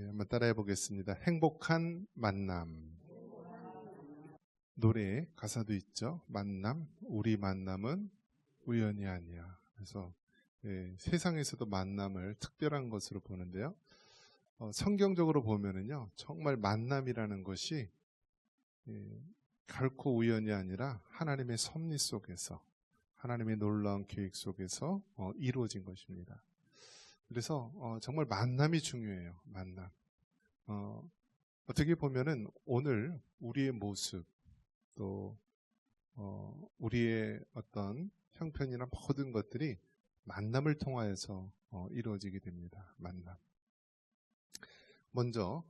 한번 따라해 보겠습니다. 행복한 만남. 노래 가사도 있죠. 만남, 우리 만남은 우연이 아니야. 그래서 세상에서도 만남을 특별한 것으로 보는데요. 성경적으로 보면은요, 정말 만남이라는 것이 결코 우연이 아니라 하나님의 섭리 속에서, 하나님의 놀라운 계획 속에서 이루어진 것입니다. 그래서 정말 만남이 중요해요. 만남. 어떻게 보면은 오늘 우리의 모습, 또 우리의 어떤 형편이나 모든 것들이 만남을 통하여서 이루어지게 됩니다. 만남. 먼저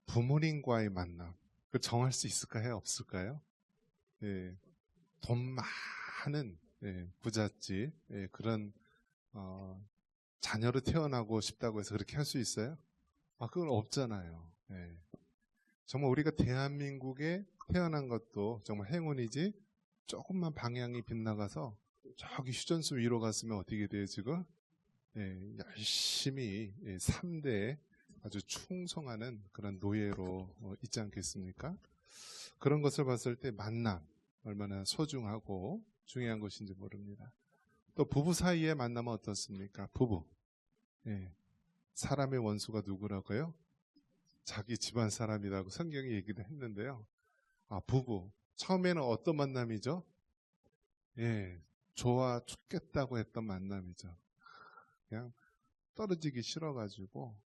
부모님과의 만남, 그 정할 수 있을까요? 없을까요? 돈 많은 부잣집 그런 자녀로 태어나고 싶다고 해서 그렇게 할 수 있어요? 그건 없잖아요. 정말 우리가 대한민국에 태어난 것도 정말 행운이지, 조금만 방향이 빗나가서 저기 휴전소 위로 갔으면 어떻게 돼요 지금? 열심히 3대에 아주 충성하는 그런 노예로 있지 않겠습니까? 그런 것을 봤을 때 만남 얼마나 소중하고 중요한 것인지 모릅니다. 또 부부 사이의 만남은 어떻습니까? 부부. 사람의 원수가 누구라고요? 자기 집안 사람이라고 성경이 얘기를 했는데요. 부부. 처음에는 어떤 만남이죠? 좋아 죽겠다고 했던 만남이죠. 그냥 떨어지기 싫어가지고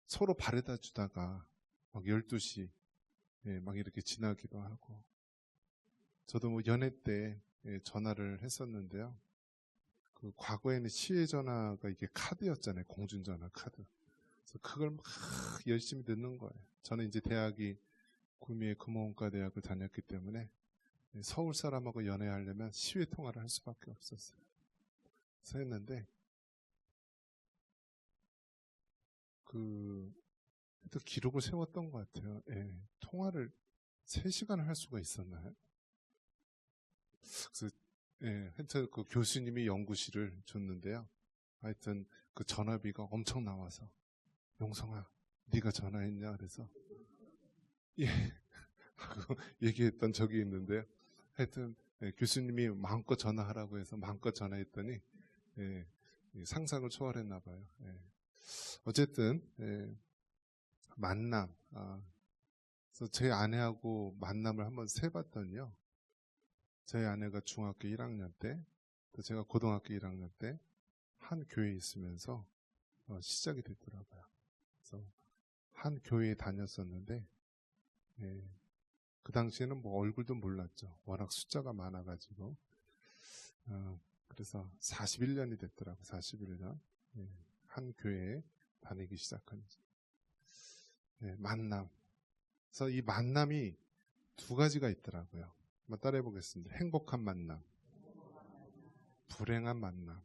서로 바래다 주다가 막 12시 막 이렇게 지나기도 하고. 저도 뭐 연애 때 전화를 했었는데요. 그 과거에는 시외 전화가 이게 카드였잖아요. 공중전화 카드. 그래서 그걸 막 열심히 듣는 거예요. 저는 이제 대학이 구미의 금호원과 대학을 다녔기 때문에 서울 사람하고 연애하려면 시외 통화를 할 수밖에 없었어요. 그래서 했는데 또 기록을 세웠던 것 같아요. 통화를 3시간을 할 수가 있었나요? 그래서 하여튼 그 교수님이 연구실을 줬는데요. 하여튼 그 전화비가 엄청 나와서 용성아, 네가 전화했냐? 그래서 하고 얘기했던 적이 있는데요. 하여튼 교수님이 마음껏 전화하라고 해서 마음껏 전화했더니 상상을 초월했나 봐요. 어쨌든 만남. 그래서 제 아내하고 만남을 한번 세봤더니요. 저희 아내가 중학교 1학년 때, 또 제가 고등학교 1학년 때 한 교회에 있으면서 시작이 됐더라고요. 그래서 한 교회에 다녔었는데 그 당시에는 뭐 얼굴도 몰랐죠. 워낙 숫자가 많아가지고. 그래서 41년이 됐더라고요. 41년. 한 교회에 다니기 시작한 만남. 그래서 이 만남이 2가지가 있더라고요. 한번 따라해 보겠습니다. 행복한 만남, 불행한 만남.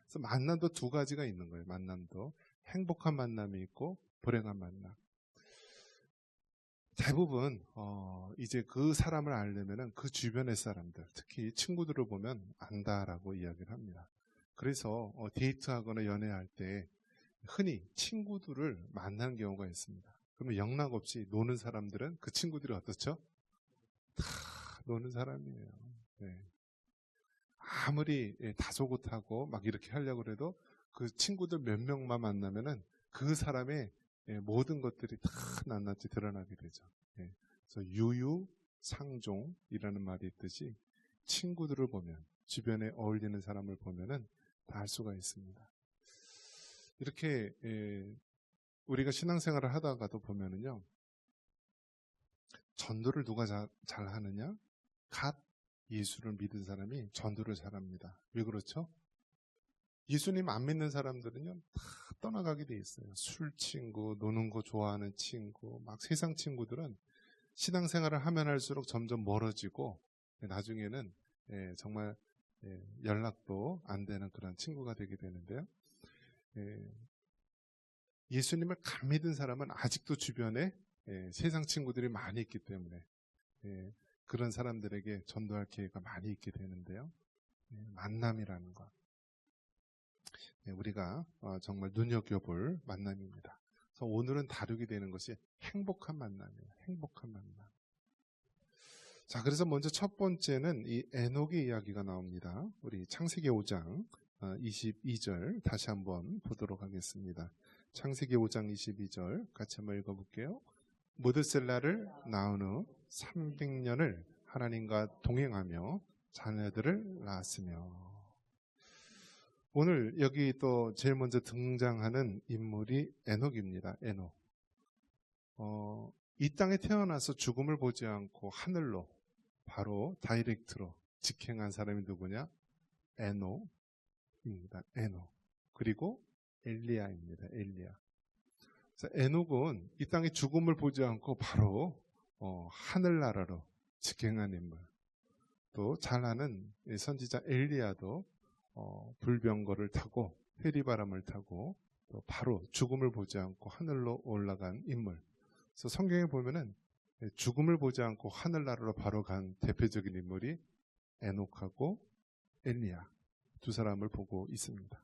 그래서 만남도 2가지가 있는 거예요. 만남도 행복한 만남이 있고 불행한 만남. 대부분 이제 그 사람을 알려면은 그 주변의 사람들, 특히 친구들을 보면 안다라고 이야기를 합니다. 그래서 데이트하거나 연애할 때 흔히 친구들을 만나는 경우가 있습니다. 그러면 영락없이 노는 사람들은 그 친구들이 어떻죠? 다 노는 사람이에요. 아무리 다소곳하고 막 이렇게 하려고 해도 그 친구들 몇 명만 만나면은 그 사람의 모든 것들이 다 낱낱이 드러나게 되죠. 그래서 유유상종이라는 말이 있듯이 친구들을 보면, 주변에 어울리는 사람을 보면은 다 알 수가 있습니다. 이렇게 우리가 신앙생활을 하다가도 보면은요, 전도를 누가 잘 하느냐? 갓 예수를 믿은 사람이 전도를 잘합니다. 왜 그렇죠? 예수님 안 믿는 사람들은요, 다 떠나가게 돼 있어요. 술 친구, 노는 거 좋아하는 친구, 막 세상 친구들은 신앙생활을 하면 할수록 점점 멀어지고 나중에는 정말 연락도 안 되는 그런 친구가 되게 되는데요. 예수님을 간 믿은 사람은 아직도 주변에 세상 친구들이 많이 있기 때문에 그런 사람들에게 전도할 기회가 많이 있게 되는데요. 만남이라는 것. 우리가 정말 눈여겨볼 만남입니다. 그래서 오늘은 다루게 되는 것이 행복한 만남이에요. 행복한 만남. 자, 그래서 먼저 첫 번째는 이 에녹의 이야기가 나옵니다. 우리 창세기 5장 22절 다시 한번 보도록 하겠습니다. 창세기 5장 22절 같이 한번 읽어볼게요. 무드셀라를 낳은 후 300년을 하나님과 동행하며 자녀들을 낳았으며. 오늘 여기 또 제일 먼저 등장하는 인물이 에녹입니다. 에녹. 이 땅에 태어나서 죽음을 보지 않고 하늘로 바로 다이렉트로 직행한 사람이 누구냐? 에녹입니다. 에녹. 그리고 엘리야입니다. 엘리야. 그래서 에녹은 이 땅에 죽음을 보지 않고 바로 하늘나라로 직행한 인물. 또 잘 아는 선지자 엘리야도 불병거를 타고 회리바람을 타고 또 바로 죽음을 보지 않고 하늘로 올라간 인물. 그래서 성경에 보면은 죽음을 보지 않고 하늘나라로 바로 간 대표적인 인물이 에녹하고 엘리야 두 사람을 보고 있습니다.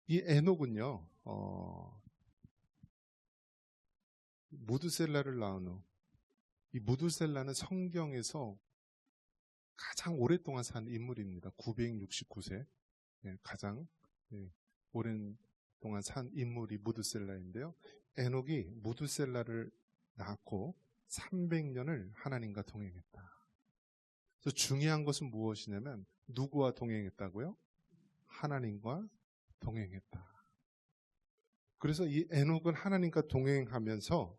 이 에녹은요, 무드셀라를 낳은 후, 이 무드셀라는 성경에서 가장 오랫동안 산 인물입니다. 969세. 가장 오랜 동안 산 인물이 무드셀라인데요. 에녹이 무드셀라를 낳고 300년을 하나님과 동행했다. 그래서 중요한 것은 무엇이냐면 누구와 동행했다고요? 하나님과 동행했다. 그래서 이 에녹은 하나님과 동행하면서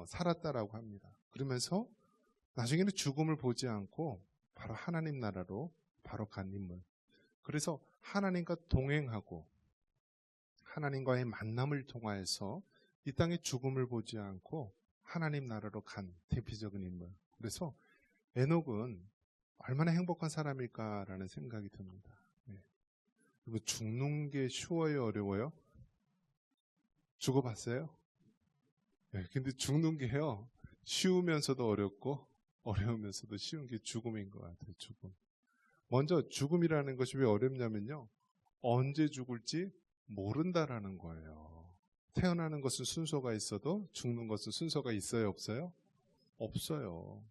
살았다라고 합니다. 그러면서 나중에는 죽음을 보지 않고 바로 하나님 나라로 바로 간 인물. 그래서 하나님과 동행하고 하나님과의 만남을 통하여서 이 땅에 죽음을 보지 않고 하나님 나라로 간 대표적인 인물. 그래서 에녹은 얼마나 행복한 사람일까라는 생각이 듭니다. 그리고 죽는 게 쉬워요, 어려워요? 죽어봤어요? 근데 죽는 게요, 쉬우면서도 어렵고 어려우면서도 쉬운 게 죽음인 것 같아요. 죽음. 먼저 죽음이라는 것이 왜 어렵냐면요, 언제 죽을지 모른다라는 거예요. 태어나는 것은 순서가 있어도 죽는 것은 순서가 있어요, 없어요? 없어요.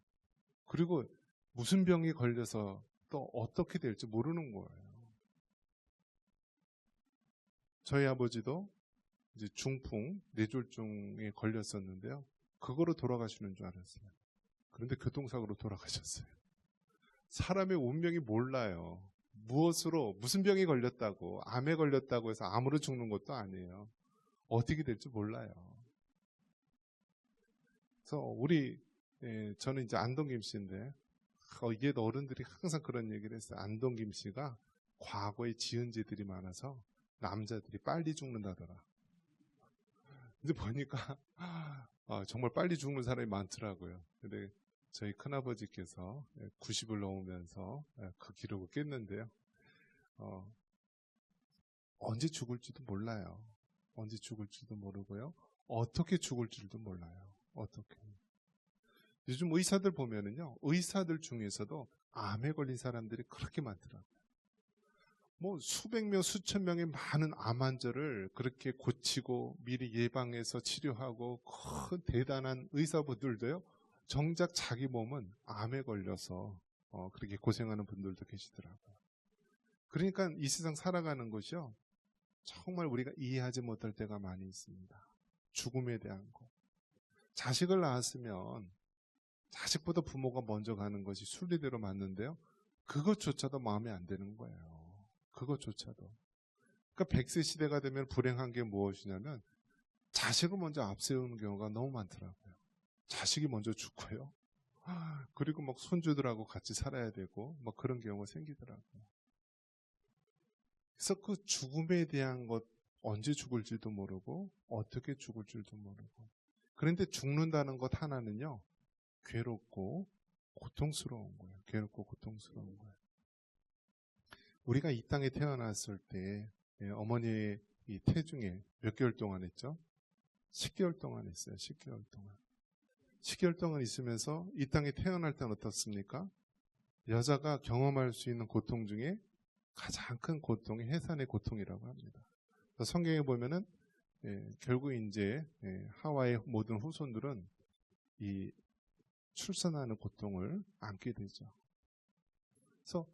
그리고 무슨 병이 걸려서 또 어떻게 될지 모르는 거예요. 저희 아버지도 이제 중풍, 뇌졸중에 걸렸었는데요. 그거로 돌아가시는 줄 알았어요. 그런데 교통사고로 돌아가셨어요. 사람의 운명이 몰라요. 무엇으로, 무슨 병이 걸렸다고, 암에 걸렸다고 해서 암으로 죽는 것도 아니에요. 어떻게 될지 몰라요. 그래서 저는 이제 안동김 씨인데, 이게 어른들이 항상 그런 얘기를 했어요. 안동김 씨가 과거에 지은 죄들이 많아서 남자들이 빨리 죽는다더라. 근데 보니까 정말 빨리 죽는 사람이 많더라고요. 근데 저희 큰아버지께서 90을 넘으면서 그 기록을 깼는데요. 언제 죽을지도 몰라요. 언제 죽을지도 모르고요. 어떻게 죽을지도 몰라요. 어떻게. 요즘 의사들 보면은요, 의사들 중에서도 암에 걸린 사람들이 그렇게 많더라고요. 뭐 수백 명, 수천 명의 많은 암 환자를 그렇게 고치고 미리 예방해서 치료하고 큰 대단한 의사분들도요, 정작 자기 몸은 암에 걸려서 그렇게 고생하는 분들도 계시더라고요. 그러니까 이 세상 살아가는 것이요, 정말 우리가 이해하지 못할 때가 많이 있습니다. 죽음에 대한 거. 자식을 낳았으면 자식보다 부모가 먼저 가는 것이 순리대로 맞는데요, 그것조차도 마음에 안 드는 거예요. 그것조차도. 그러니까 100세 시대가 되면 불행한 게 무엇이냐면 자식을 먼저 앞세우는 경우가 너무 많더라고요. 자식이 먼저 죽고요. 그리고 막 손주들하고 같이 살아야 되고 막 그런 경우가 생기더라고요. 그래서 그 죽음에 대한 것, 언제 죽을지도 모르고 어떻게 죽을 줄도 모르고. 그런데 죽는다는 것 하나는요, 괴롭고 고통스러운 거예요. 괴롭고 고통스러운 거예요. 우리가 이 땅에 태어났을 때 어머니의 이 태중에 몇 개월 동안 했죠? 10개월 동안 했어요. 10개월 동안. 10개월 동안 있으면서 이 땅에 태어날 때는 어떻습니까? 여자가 경험할 수 있는 고통 중에 가장 큰 고통이 해산의 고통이라고 합니다. 성경에 보면은 결국 이제 하와의 모든 후손들은 이 출산하는 고통을 안게 되죠. 그래서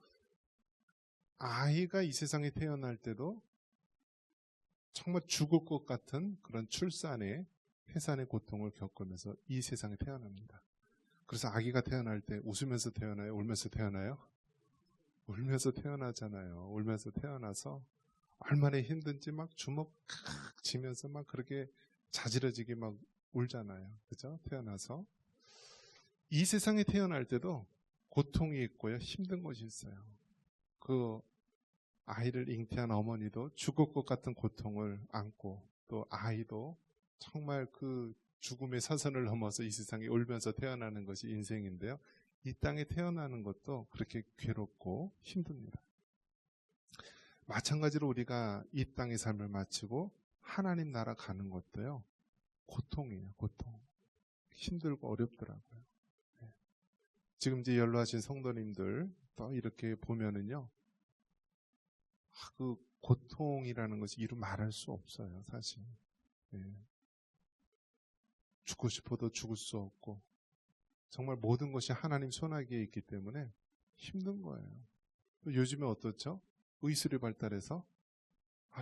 아이가 이 세상에 태어날 때도 정말 죽을 것 같은 그런 출산의 해산의 고통을 겪으면서 이 세상에 태어납니다. 그래서 아기가 태어날 때 웃으면서 태어나요? 울면서 태어나요? 울면서 태어나잖아요. 울면서 태어나서 얼마나 힘든지 막 주먹 치면서 막 그렇게 자지러지게 막 울잖아요. 그죠? 태어나서. 이 세상에 태어날 때도 고통이 있고요. 힘든 것이 있어요. 그 아이를 잉태한 어머니도 죽을 것 같은 고통을 안고 또 아이도 정말 그 죽음의 사선을 넘어서 이 세상에 울면서 태어나는 것이 인생인데요. 이 땅에 태어나는 것도 그렇게 괴롭고 힘듭니다. 마찬가지로 우리가 이 땅의 삶을 마치고 하나님 나라 가는 것도요. 고통이에요. 고통. 힘들고 어렵더라고요. 지금 이제 연로하신 성도님들 또 이렇게 보면은요. 그 고통이라는 것이 이루 말할 수 없어요. 사실. 죽고 싶어도 죽을 수 없고 정말 모든 것이 하나님 손아귀에 있기 때문에 힘든 거예요. 또 요즘에 어떻죠? 의술이 발달해서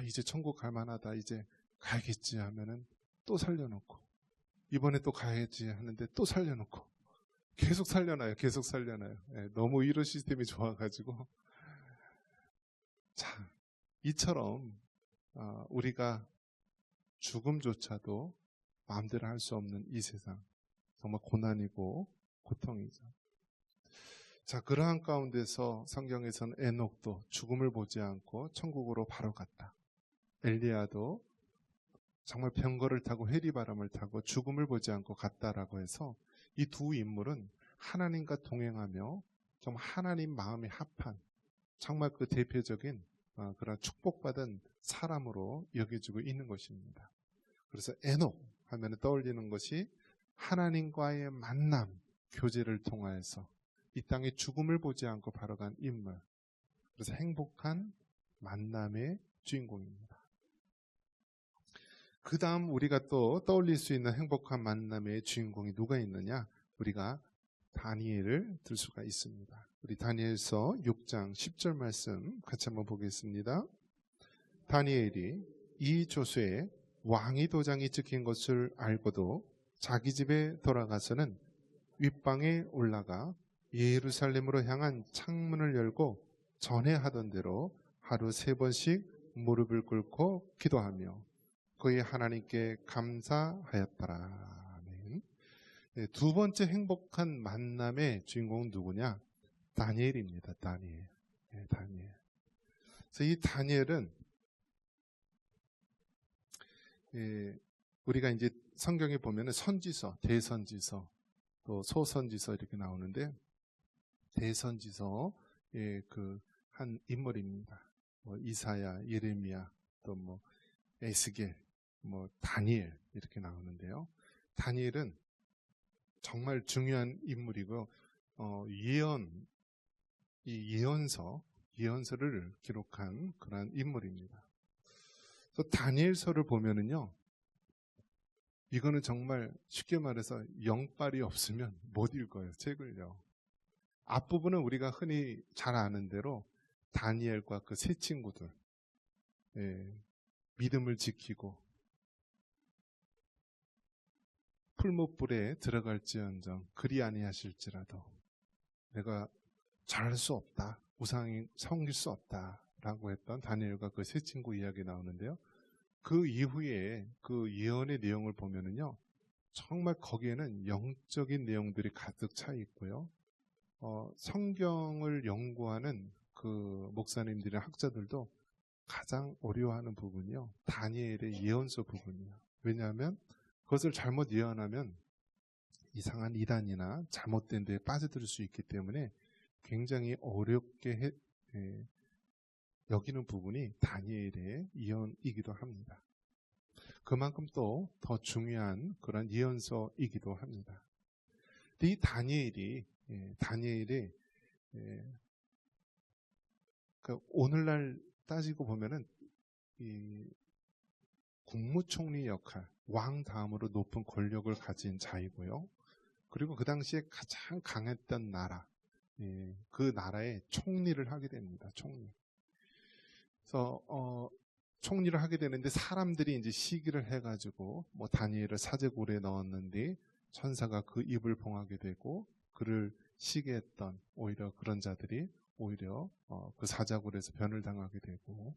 이제 천국 갈 만하다. 이제 가야겠지 하면은 또 살려놓고 이번에 또 가야지 하는데 또 살려놓고 계속 살려놔요. 계속 살려놔요. 너무 의료 시스템이 좋아가지고 자, 이처럼 우리가 죽음조차도 마음대로 할 수 없는 이 세상 정말 고난이고 고통이죠. 자, 그러한 가운데서 성경에서는 에녹도 죽음을 보지 않고 천국으로 바로 갔다. 엘리야도 정말 병거를 타고 회리바람을 타고 죽음을 보지 않고 갔다라고 해서 이 두 인물은 하나님과 동행하며 정말 하나님 마음에 합한 정말 그 대표적인 그런 축복받은 사람으로 여겨지고 있는 것입니다. 그래서 에녹 하면 떠올리는 것이 하나님과의 만남, 교제를 통하여서 이 땅에 죽음을 보지 않고 바로 간 인물. 그래서 행복한 만남의 주인공입니다. 그 다음 우리가 또 떠올릴 수 있는 행복한 만남의 주인공이 누가 있느냐? 우리가 다니엘을 들 수가 있습니다. 우리 다니엘서 6장 10절 말씀 같이 한번 보겠습니다. 다니엘이 이 조서에 왕의 도장이 찍힌 것을 알고도 자기 집에 돌아가서는 윗방에 올라가 예루살렘으로 향한 창문을 열고 전에 하던 대로 하루 3번씩 무릎을 꿇고 기도하며 그의 하나님께 감사하였더라. 아멘. 두 번째 행복한 만남의 주인공은 누구냐? 다니엘입니다. 다니엘. 다니엘. 그래서 이 다니엘은 우리가 이제 성경에 보면은 선지서, 대선지서, 또 소선지서 이렇게 나오는데 대선지서의 그 한 인물입니다. 이사야, 예레미야, 또 에스겔, 다니엘 이렇게 나오는데요. 다니엘은 정말 중요한 인물이고 예언서를 기록한 그런 인물입니다. 그래서 다니엘서를 보면은요, 이거는 정말 쉽게 말해서 영빨이 없으면 못 읽어요, 책을요. 앞부분은 우리가 흔히 잘 아는 대로 다니엘과 그 세 친구들, 믿음을 지키고 풀무불에 들어갈지언정 그리 아니하실지라도 내가 잘할 수 없다, 우상이 섬길 수 없다라고 했던 다니엘과 그 세 친구 이야기 나오는데요. 그 이후에 그 예언의 내용을 보면은요, 정말 거기에는 영적인 내용들이 가득 차 있고요. 성경을 연구하는 그 목사님들이나 학자들도 가장 어려워하는 부분이요, 다니엘의 예언서 부분이에요. 왜냐하면 그것을 잘못 예언하면 이상한 이단이나 잘못된 데에 빠져들 수 있기 때문에 굉장히 어렵게 여기는 부분이 다니엘의 예언이기도 합니다. 그만큼 또 더 중요한 그런 예언서이기도 합니다. 이 다니엘이 예. 그러니까 오늘날 따지고 보면은 이 국무총리 역할, 왕 다음으로 높은 권력을 가진 자이고요. 그리고 그 당시에 가장 강했던 나라, 예, 그 나라의 총리를 하게 됩니다. 총리. 그래서 총리를 하게 되는데 사람들이 이제 시기를 해가지고 뭐 다니엘을 사제고리에 넣었는데 천사가 그 입을 봉하게 되고 그를 시기했던 오히려 그런 자들이 오히려 그 사자굴에서 변을 당하게 되고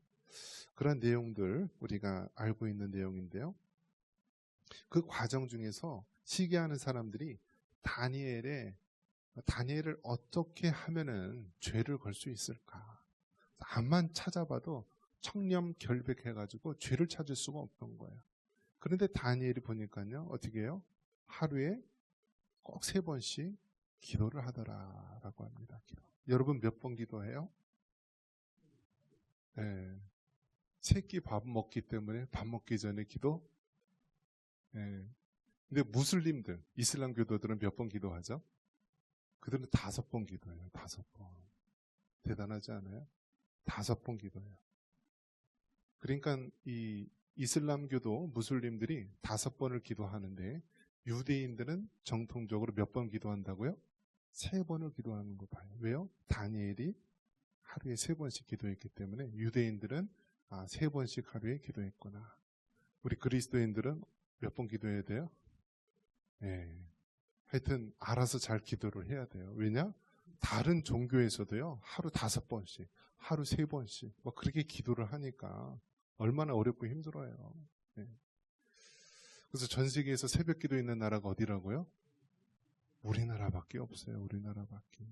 그런 내용들 우리가 알고 있는 내용인데요. 그 과정 중에서 시기하는 사람들이 다니엘을 어떻게 하면은 죄를 걸 수 있을까? 암만 찾아봐도 청렴결백해가지고 죄를 찾을 수가 없던 거예요. 그런데 다니엘이 보니까요, 어떻게 해요? 하루에 꼭 3번씩 기도를 하더라라고 합니다. 기도. 여러분 몇 번 기도해요? 네. 새끼 밥 먹기 때문에 밥 먹기 전에 기도? 네. 근데 무슬림들, 이슬람 교도들은 몇 번 기도하죠? 그들은 5번 기도해요. 5번. 대단하지 않아요? 5번 기도해요. 그러니까 이 이슬람교도 무슬림들이 5번을 기도하는데 유대인들은 정통적으로 몇 번 기도한다고요? 3번을 기도하는 거 봐요. 왜요? 다니엘이 하루에 3번씩 기도했기 때문에 유대인들은 3번씩 하루에 기도했구나. 우리 그리스도인들은 몇 번 기도해야 돼요? 네. 하여튼 알아서 잘 기도를 해야 돼요. 왜냐? 다른 종교에서도요, 하루 5번씩, 하루 3번씩, 뭐 그렇게 기도를 하니까 얼마나 어렵고 힘들어요. 네. 그래서 전 세계에서 새벽 기도 있는 나라가 어디라고요? 우리나라밖에 없어요. 우리나라밖에.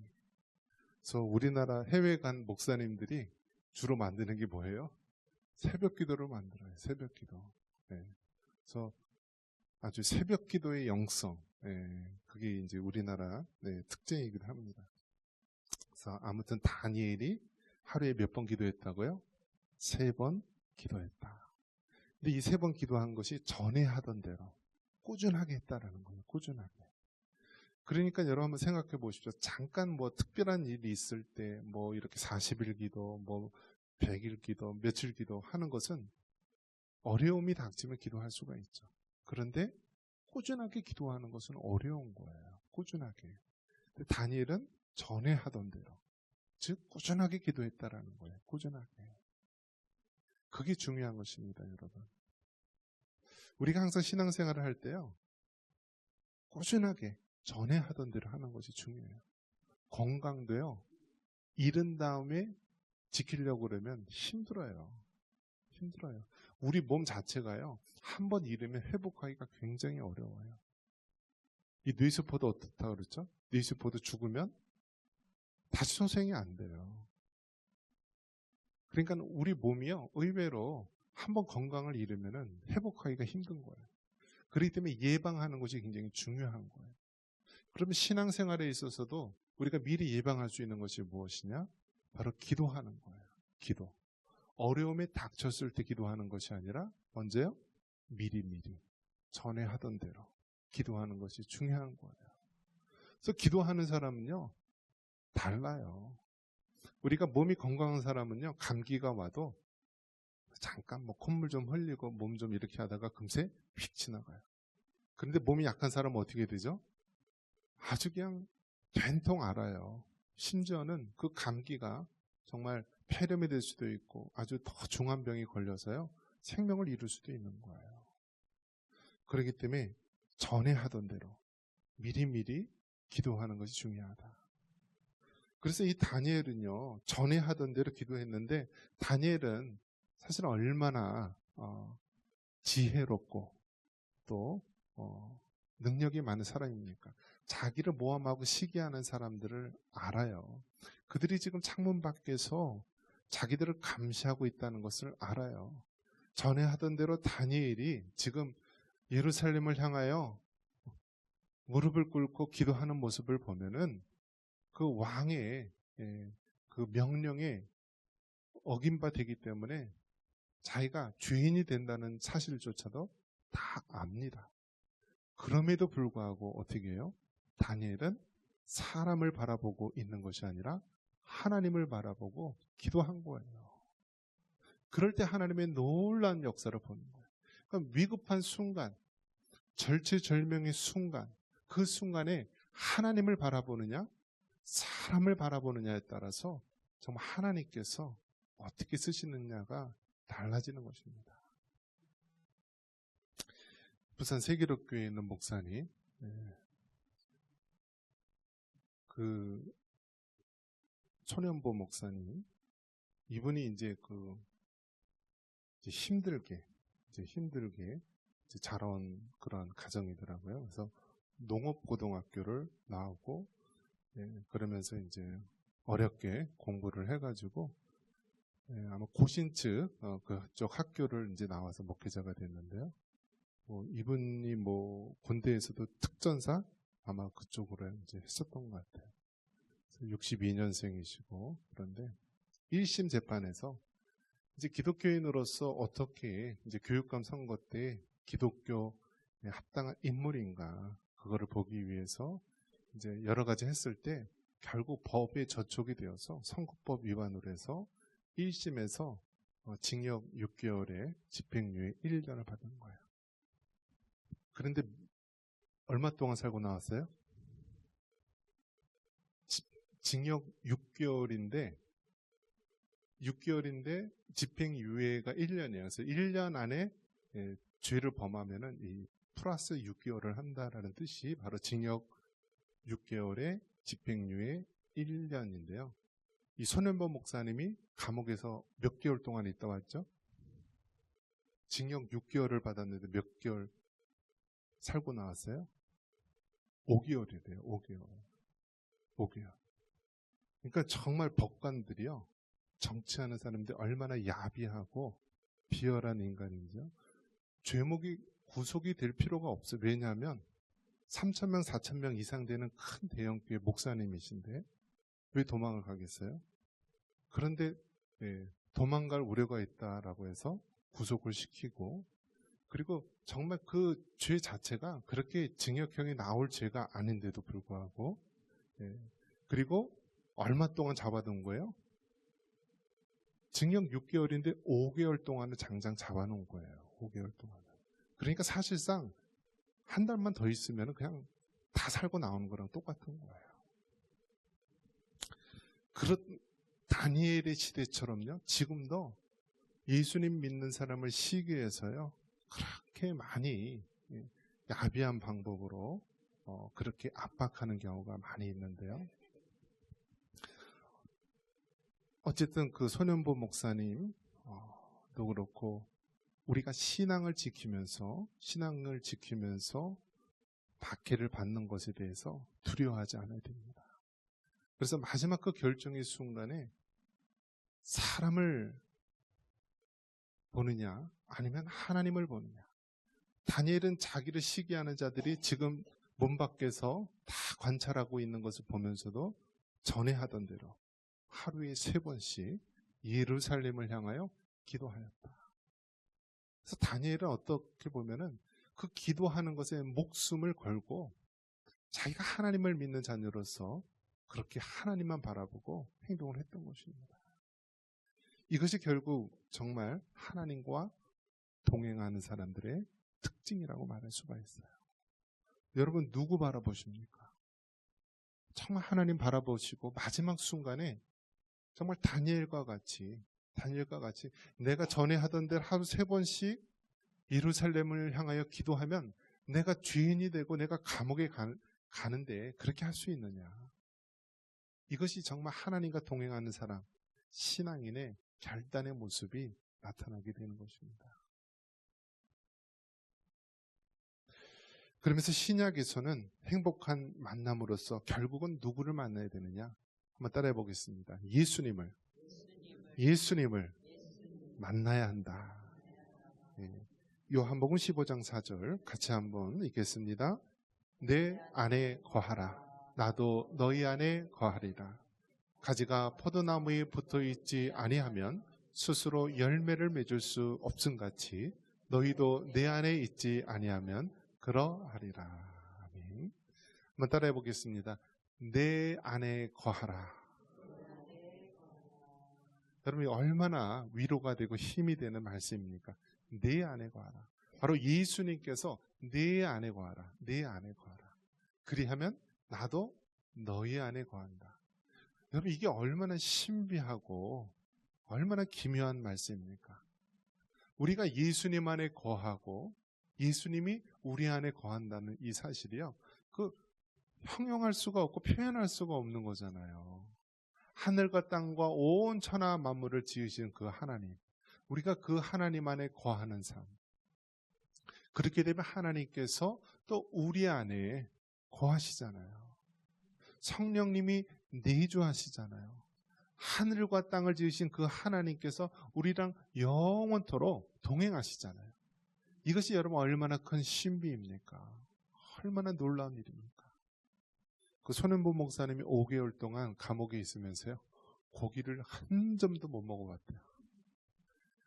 그래서 우리나라 해외 간 목사님들이 주로 만드는 게 뭐예요? 새벽 기도를 만들어요. 새벽 기도. 네. 그래서 아주 새벽 기도의 영성. 네. 그게 이제 우리나라 특징이기도 합니다. 그래서 아무튼 다니엘이 하루에 몇 번 기도했다고요? 3번 기도했다. 근데 이 3번 기도한 것이 전에 하던 대로 꾸준하게 했다라는 거예요. 꾸준하게. 그러니까 여러분 한번 생각해 보십시오. 잠깐 뭐 특별한 일이 있을 때 뭐 이렇게 40일 기도, 뭐 100일 기도, 며칠 기도 하는 것은 어려움이 닥치면 기도할 수가 있죠. 그런데 꾸준하게 기도하는 것은 어려운 거예요. 꾸준하게. 근데 다니엘은 전에 하던 대로, 즉 꾸준하게 기도했다라는 거예요. 꾸준하게. 그게 중요한 것입니다, 여러분. 우리가 항상 신앙생활을 할 때요, 꾸준하게 전에 하던 대로 하는 것이 중요해요. 건강도요, 잃은 다음에 지키려고 그러면 힘들어요. 힘들어요. 우리 몸 자체가요, 한번 잃으면 회복하기가 굉장히 어려워요. 이 뇌세포도 어떻다 그랬죠? 뇌세포도 죽으면 다시 소생이 안 돼요. 그러니까 우리 몸이요, 의외로 한번 건강을 잃으면 회복하기가 힘든 거예요. 그렇기 때문에 예방하는 것이 굉장히 중요한 거예요. 그러면 신앙생활에 있어서도 우리가 미리 예방할 수 있는 것이 무엇이냐? 바로 기도하는 거예요. 기도. 어려움에 닥쳤을 때 기도하는 것이 아니라 언제요? 미리미리 전에 하던 대로 기도하는 것이 중요한 거예요. 그래서 기도하는 사람은요, 달라요. 우리가 몸이 건강한 사람은요, 감기가 와도 잠깐 뭐 콧물 좀 흘리고 몸 좀 이렇게 하다가 금세 휙 지나가요. 그런데 몸이 약한 사람은 어떻게 되죠? 아주 그냥 된통 알아요. 심지어는 그 감기가 정말 폐렴이 될 수도 있고 아주 더 중한 병이 걸려서요, 생명을 잃을 수도 있는 거예요. 그렇기 때문에 전에 하던 대로 미리미리 기도하는 것이 중요하다. 그래서 이 다니엘은요, 전에 하던 대로 기도했는데, 다니엘은 사실 얼마나 지혜롭고 또 능력이 많은 사람입니까? 자기를 모함하고 시기하는 사람들을 알아요. 그들이 지금 창문 밖에서 자기들을 감시하고 있다는 것을 알아요. 전에 하던 대로 다니엘이 지금 예루살렘을 향하여 무릎을 꿇고 기도하는 모습을 보면은 그 왕의 그 명령에 어긴바 되기 때문에 자기가 죄인이 된다는 사실조차도 다 압니다. 그럼에도 불구하고 어떻게 해요? 다니엘은 사람을 바라보고 있는 것이 아니라 하나님을 바라보고 기도한 거예요. 그럴 때 하나님의 놀라운 역사를 보는 거예요. 그러니까 위급한 순간, 절체절명의 순간, 그 순간에 하나님을 바라보느냐, 사람을 바라보느냐에 따라서 정말 하나님께서 어떻게 쓰시느냐가 달라지는 것입니다. 부산 세기록교회에 있는 목사님, 그 손현보 목사님, 이분이 이제 힘들게 자라온 그런 가정이더라고요. 그래서 농업고등학교를 나오고, 그러면서 이제 어렵게 공부를 해가지고, 아마 고신츠 그쪽 학교를 이제 나와서 목회자가 됐는데요. 이분이 군대에서도 특전사 아마 그쪽으로 이제 했었던 것 같아요. 62년생이시고, 그런데 1심 재판에서 이제 기독교인으로서 어떻게 이제 교육감 선거 때 기독교에 합당한 인물인가, 그거를 보기 위해서 이제 여러 가지 했을 때 결국 법에 저촉이 되어서 선거법 위반으로 해서 1심에서 징역 6개월에 집행유예 1년을 받은 거예요. 그런데 얼마 동안 살고 나왔어요? 징역 6개월인데 집행유예가 1년이에요. 그래서 1년 안에 죄를 범하면은 이 플러스 6개월을 한다라는 뜻이 바로 징역 6개월에 집행유예 1년인데요. 이 손현보 목사님이 감옥에서 몇 개월 동안 있다 왔죠? 징역 6개월을 받았는데 몇 개월 살고 나왔어요? 5개월이 돼요. 5개월. 그러니까 정말 법관들이요, 정치하는 사람들이 얼마나 야비하고 비열한 인간인지요. 죄목이 구속이 될 필요가 없어요. 왜냐하면 3,000명, 4,000명 이상 되는 큰 대형교회 목사님이신데 왜 도망을 가겠어요? 그런데 도망갈 우려가 있다라고 해서 구속을 시키고, 그리고 정말 그 죄 자체가 그렇게 징역형이 나올 죄가 아닌데도 불구하고, 그리고 얼마 동안 잡아둔 거예요? 징역 6개월인데 5개월 동안은 장장 잡아놓은 거예요. 5개월 동안. 그러니까 사실상 한 달만 더 있으면 그냥 다 살고 나오는 거랑 똑같은 거예요. 다니엘의 시대처럼요, 지금도 예수님 믿는 사람을 시기해서요, 그렇게 많이 야비한 방법으로 그렇게 압박하는 경우가 많이 있는데요. 어쨌든 그 손현보 목사님도 그렇고, 우리가 신앙을 지키면서 박해를 받는 것에 대해서 두려워하지 않아야 됩니다. 그래서 마지막 그 결정의 순간에 사람을 보느냐 아니면 하나님을 보느냐. 다니엘은 자기를 시기하는 자들이 지금 문 밖에서 다 관찰하고 있는 것을 보면서도 전에 하던 대로 하루에 3번씩 예루살렘을 향하여 기도하였다. 그래서 다니엘은 어떻게 보면은 그 기도하는 것에 목숨을 걸고 자기가 하나님을 믿는 자녀로서 그렇게 하나님만 바라보고 행동을 했던 것입니다. 이것이 결국 정말 하나님과 동행하는 사람들의 특징이라고 말할 수가 있어요. 여러분, 누구 바라보십니까? 정말 하나님 바라보시고 마지막 순간에 정말 다니엘과 같이 내가 전에 하던 대로 하루 3번씩 예루살렘을 향하여 기도하면 내가 죄인이 되고 내가 감옥에 가는데 그렇게 할 수 있느냐. 이것이 정말 하나님과 동행하는 사람, 신앙인의 결단의 모습이 나타나게 되는 것입니다. 그러면서 신약에서는 행복한 만남으로서 결국은 누구를 만나야 되느냐? 한번 따라해 보겠습니다. 예수님을 만나야 한다. 요한복음 15장 4절 같이 한번 읽겠습니다. 내 안에 거하라. 나도 너희 안에 거하리라. 가지가 포도나무에 붙어있지 아니하면 스스로 열매를 맺을 수 없음같이 너희도 내 안에 있지 아니하면 그러하리라. 아멘. 한번 따라해 보겠습니다. 내 안에 거하라. 여러분이 얼마나 위로가 되고 힘이 되는 말씀입니까? 내 안에 거하라. 바로 예수님께서 내 안에 거하라. 내 안에 거하라. 그리하면 나도 너희 안에 거한다. 여러분 이게 얼마나 신비하고 얼마나 기묘한 말씀입니까? 우리가 예수님 안에 거하고 예수님이 우리 안에 거한다는 이 사실이요. 그 형용할 수가 없고 표현할 수가 없는 거잖아요. 하늘과 땅과 온 천하 만물을 지으신 그 하나님. 우리가 그 하나님 안에 거하는 삶. 그렇게 되면 하나님께서 또 우리 안에 거하시잖아요. 성령님이 내주하시잖아요. 하늘과 땅을 지으신 그 하나님께서 우리랑 영원토록 동행하시잖아요. 이것이 여러분 얼마나 큰 신비입니까? 얼마나 놀라운 일입니까? 그 손은보 목사님이 5개월 동안 감옥에 있으면서요. 고기를 한 점도 못 먹어봤대요.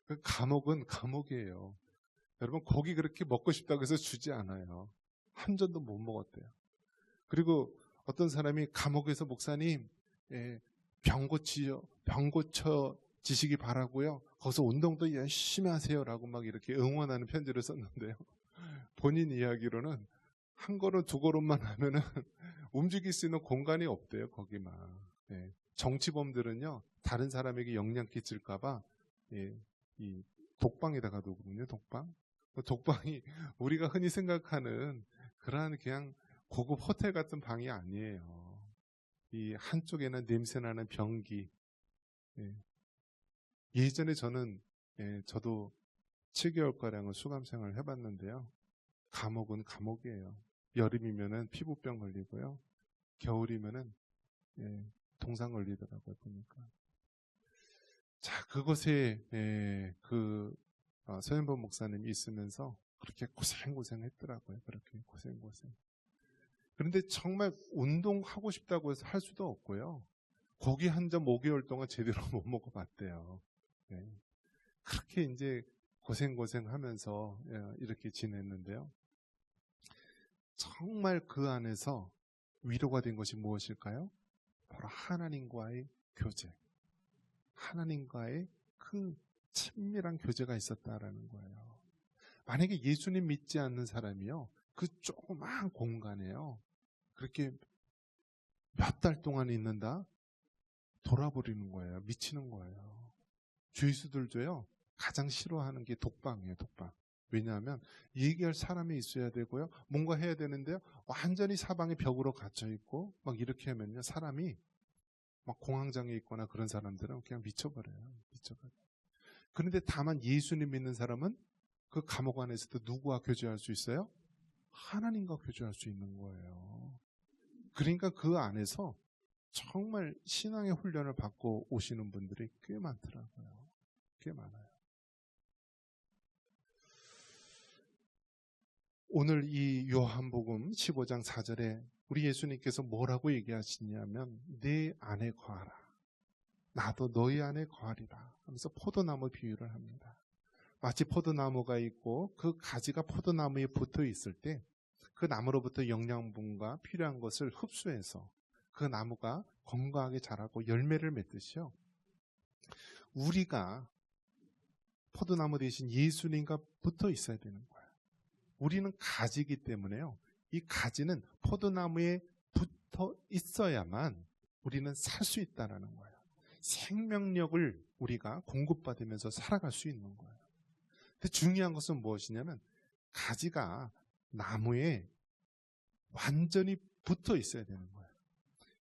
그 감옥은 감옥이에요. 여러분 고기 그렇게 먹고 싶다고 해서 주지 않아요. 한 점도 못 먹었대요. 그리고 어떤 사람이 감옥에서 목사님 병 고쳐지시기 바라고요. 거기서 운동도 열심히 하세요라고 막 이렇게 응원하는 편지를 썼는데요. 본인 이야기로는 한 걸음 두 걸음만 하면은 움직일 수 있는 공간이 없대요. 거기만. 정치범들은요 다른 사람에게 영향 끼칠까봐 이 독방에다가 두거든요. 독방이 우리가 흔히 생각하는 그러한 그냥 고급 호텔 같은 방이 아니에요. 이 한쪽에는 냄새나는 변기. 예전에 저도 7개월가량을 수감 생활을 해봤는데요. 감옥은 감옥이에요. 여름이면은 피부병 걸리고요. 겨울이면은 동상 걸리더라고요. 보니까. 자, 그곳에 서현범 목사님이 있으면서 그렇게 고생했더라고요. 그렇게 고생. 그런데 정말 운동하고 싶다고 해서 할 수도 없고요. 고기 한 점 5개월 동안 제대로 못 먹어봤대요. 그렇게 이제 고생하면서 이렇게 지냈는데요. 정말 그 안에서 위로가 된 것이 무엇일까요? 바로 하나님과의 교제. 하나님과의 그 친밀한 교제가 있었다라는 거예요. 만약에 예수님 믿지 않는 사람이요. 그 조그마한 공간에요. 그렇게 몇 달 동안 있는다? 돌아버리는 거예요. 미치는 거예요. 죄수들도요. 가장 싫어하는 게 독방이에요. 독방. 왜냐하면 얘기할 사람이 있어야 되고요. 뭔가 해야 되는데요. 완전히 사방에 벽으로 갇혀 있고 막 이렇게 하면요. 사람이 막 공황장애 있거나 그런 사람들은 그냥 미쳐버려요. 그런데 다만 예수님 믿는 사람은 그 감옥 안에서도 누구와 교제할 수 있어요? 하나님과 교제할 수 있는 거예요. 그러니까 그 안에서 정말 신앙의 훈련을 받고 오시는 분들이 꽤 많더라고요. 꽤 많아요. 오늘 이 요한복음 15장 4절에 우리 예수님께서 뭐라고 얘기하시냐면 내 안에 거하라. 나도 너희 안에 거하리라 하면서 포도나무 비유를 합니다. 마치 포도나무가 있고 그 가지가 포도나무에 붙어 있을 때 그 나무로부터 영양분과 필요한 것을 흡수해서 그 나무가 건강하게 자라고 열매를 맺듯이요. 우리가 포도나무 대신 예수님과 붙어 있어야 되는 거예요. 우리는 가지이기 때문에요. 이 가지는 포도나무에 붙어 있어야만 우리는 살 수 있다는 거예요. 생명력을 우리가 공급받으면서 살아갈 수 있는 거예요. 근데 중요한 것은 무엇이냐면 가지가 나무에 완전히 붙어 있어야 되는 거예요.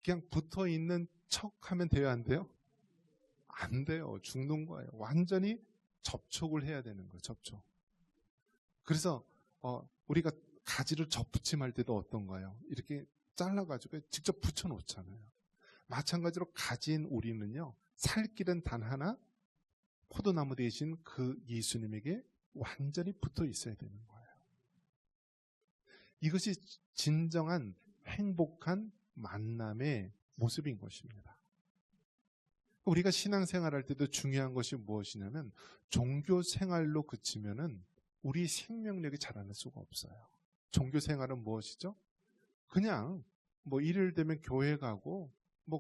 그냥 붙어 있는 척 하면 돼요, 안 돼요? 안 돼요. 죽는 거예요. 완전히 접촉을 해야 되는 거예요. 접촉. 그래서 우리가 가지를 접붙임할 때도 어떤가요? 이렇게 잘라가지고 직접 붙여놓잖아요. 마찬가지로 가지인 우리는요. 살 길은 단 하나, 포도나무 대신 그 예수님에게 완전히 붙어 있어야 되는 거예요. 이것이 진정한 행복한 만남의 모습인 것입니다. 우리가 신앙생활할 때도 중요한 것이 무엇이냐면 종교생활로 그치면은 우리 생명력이 자라날 수가 없어요. 종교생활은 무엇이죠? 그냥 일요일 되면 교회 가고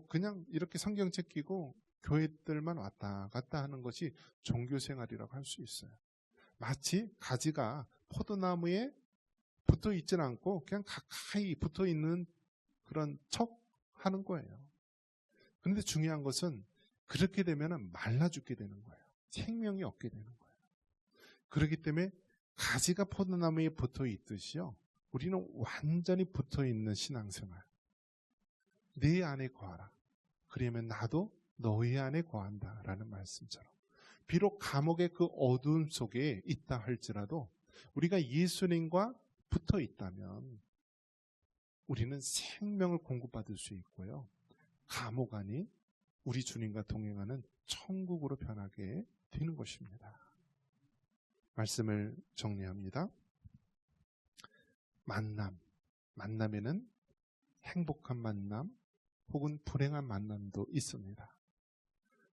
그냥 이렇게 성경책 끼고 교회들만 왔다 갔다 하는 것이 종교생활이라고 할 수 있어요. 마치 가지가 포도나무에 붙어 있지는 않고 그냥 가까이 붙어 있는 그런 척 하는 거예요. 그런데 중요한 것은 그렇게 되면 말라 죽게 되는 거예요. 생명이 없게 되는 거예요. 그렇기 때문에 가지가 포도나무에 붙어 있듯이요. 우리는 완전히 붙어 있는 신앙생활. 내 안에 거하라. 그러면 나도 너희 안에 거한다라는 말씀처럼. 비록 감옥의 그 어두움 속에 있다 할지라도 우리가 예수님과 붙어 있다면 우리는 생명을 공급받을 수 있고요. 감옥 안이 우리 주님과 동행하는 천국으로 변하게 되는 것입니다. 말씀을 정리합니다. 만남에는 행복한 만남 혹은 불행한 만남도 있습니다.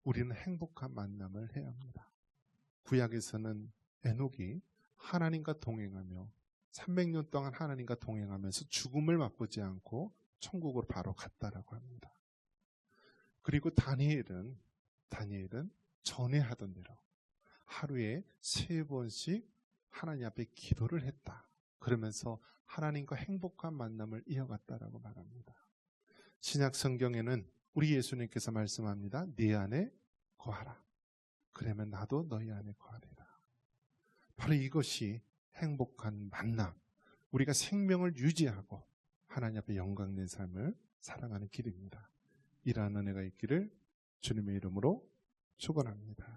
우리는 행복한 만남을 해야 합니다. 구약에서는 에녹이 하나님과 동행하며 300년 동안 하나님과 동행하면서 죽음을 맛보지 않고 천국으로 바로 갔다라고 합니다. 그리고 다니엘은 전에 하던 대로 하루에 3번씩 하나님 앞에 기도를 했다. 그러면서 하나님과 행복한 만남을 이어갔다라고 말합니다. 신약 성경에는 우리 예수님께서 말씀합니다. 네 안에 거하라. 그러면 나도 너희 안에 거하리라. 바로 이것이 행복한 만남, 우리가 생명을 유지하고 하나님 앞에 영광된 삶을 살아가는 길입니다. 이러한 은혜가 있기를 주님의 이름으로 축원합니다.